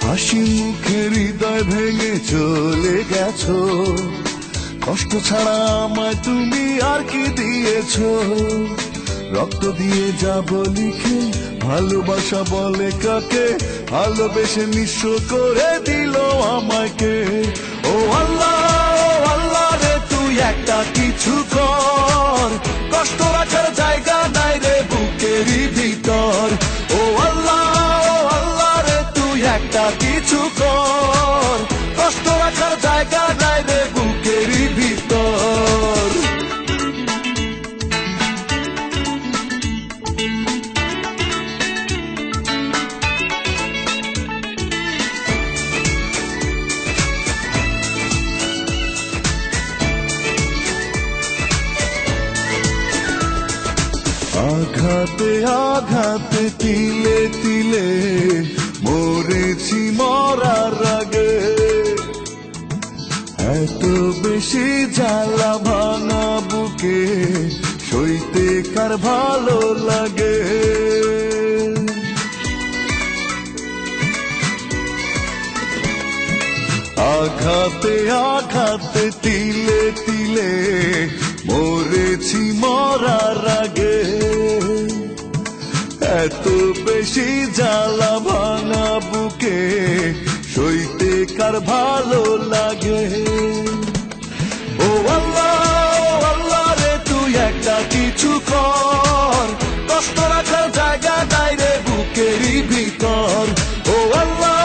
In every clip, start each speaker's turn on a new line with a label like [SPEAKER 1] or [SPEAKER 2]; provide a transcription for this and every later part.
[SPEAKER 1] হাসি মুখে হৃদয় ভেঙে চলে গেছো, কষ্ট ছাড়া আমায় তুমি আর কি দিয়েছো? রক্ত দিয়ে যাব লিখে ভালোবাসা বলে কাকে, ভালোবেসে নিঃস্ব করে দিল আমাকে। ও আল্লাহ, ও আল্লাহ রে তুই একটা কিছু কর, কষ্ট রাখার জায়গা নাই রে বুকেরই ভিতর। ও আল্লাহ, ও আল্লাহ রে তুই একটা কিছু কর, কষ্ট রাখার জায়গা নাই রে বুকেরই ভিতর। আঘাতে আঘাতে তিলে তিলে মরেছি মরার আগে, এত বেশি জ্বালা ভাঙা বুকে সইতে কার ভালো লাগে। আঘাতে আঘাতে তিলে তিলে মরেছি মরার আগে, এত বেশি জ্বালা ভাঙা বুকে সইতে কার ভালো লাগে। ও আল্লাহ, ও আল্লাহ রে তুই একটা কিছু কর, কষ্ট রাখার জায়গা নাই রে বুকেরই ভিতর। ও আল্লাহ,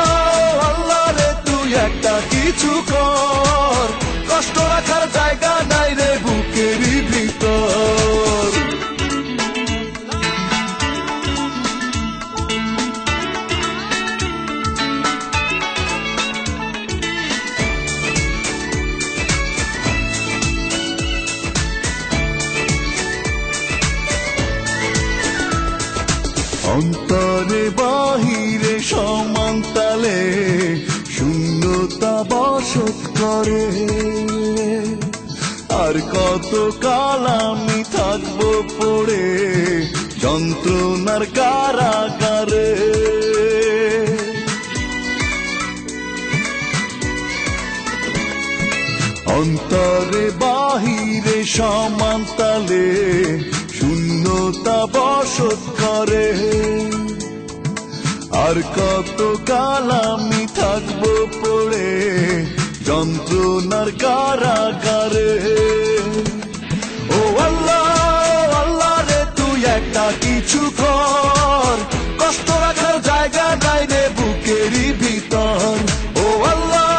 [SPEAKER 1] ও আল্লাহ রে তুই একটা কিছু কর, কষ্ট রাখার জায়গা নাই রে বুকেরই ভিতর। অন্তরে বাহিরে সমান তালে শূন্যতা বসত করে, আর কত কাল আমি থাকবো পড়ে যন্ত্রণার কারাগারে। অন্তরে বাহিরে সমান তালে শূন্যতা বসত করে, আর কত কাল আমি থাকবো পড়ে যন্ত্রণার কারাগারে। ও আল্লাহ, ও আল্লাহ রে তুই একটা কিছু কর, কষ্ট রাখার জায়গা নাই রে বুকেরই ভিতর। ও আল্লাহ,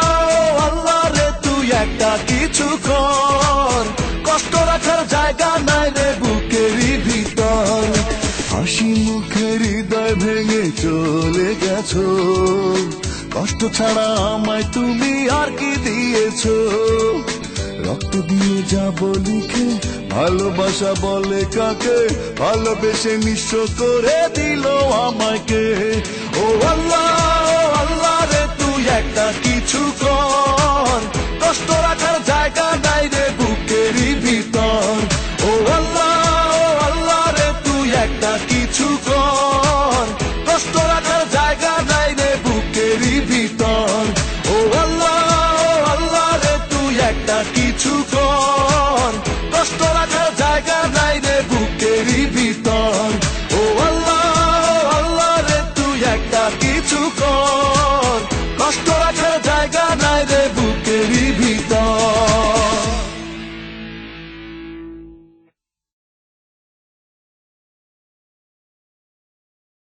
[SPEAKER 1] ও আল্লাহ রে তুই একটা কিছু কর, কষ্ট রাখার জায়গা নাই রে বুকেরই ভিতর। হাসি মুখে হৃদয় ভেঙে চলে গেছো, কষ্ট ছাড়া আমায় তুমি আর কি দিয়েছো? রক্ত দিয়ে যাব লিখে ভালোবাসা বলে কাকে, ভালোবেসে নিঃস্ব করে দিল আমাকে। ও আল্লাহ, ও আল্লাহ রে তুই একটা কিছু কর, কষ্ট রাখার জায়গা নাই রে বুকেরই ভিতর।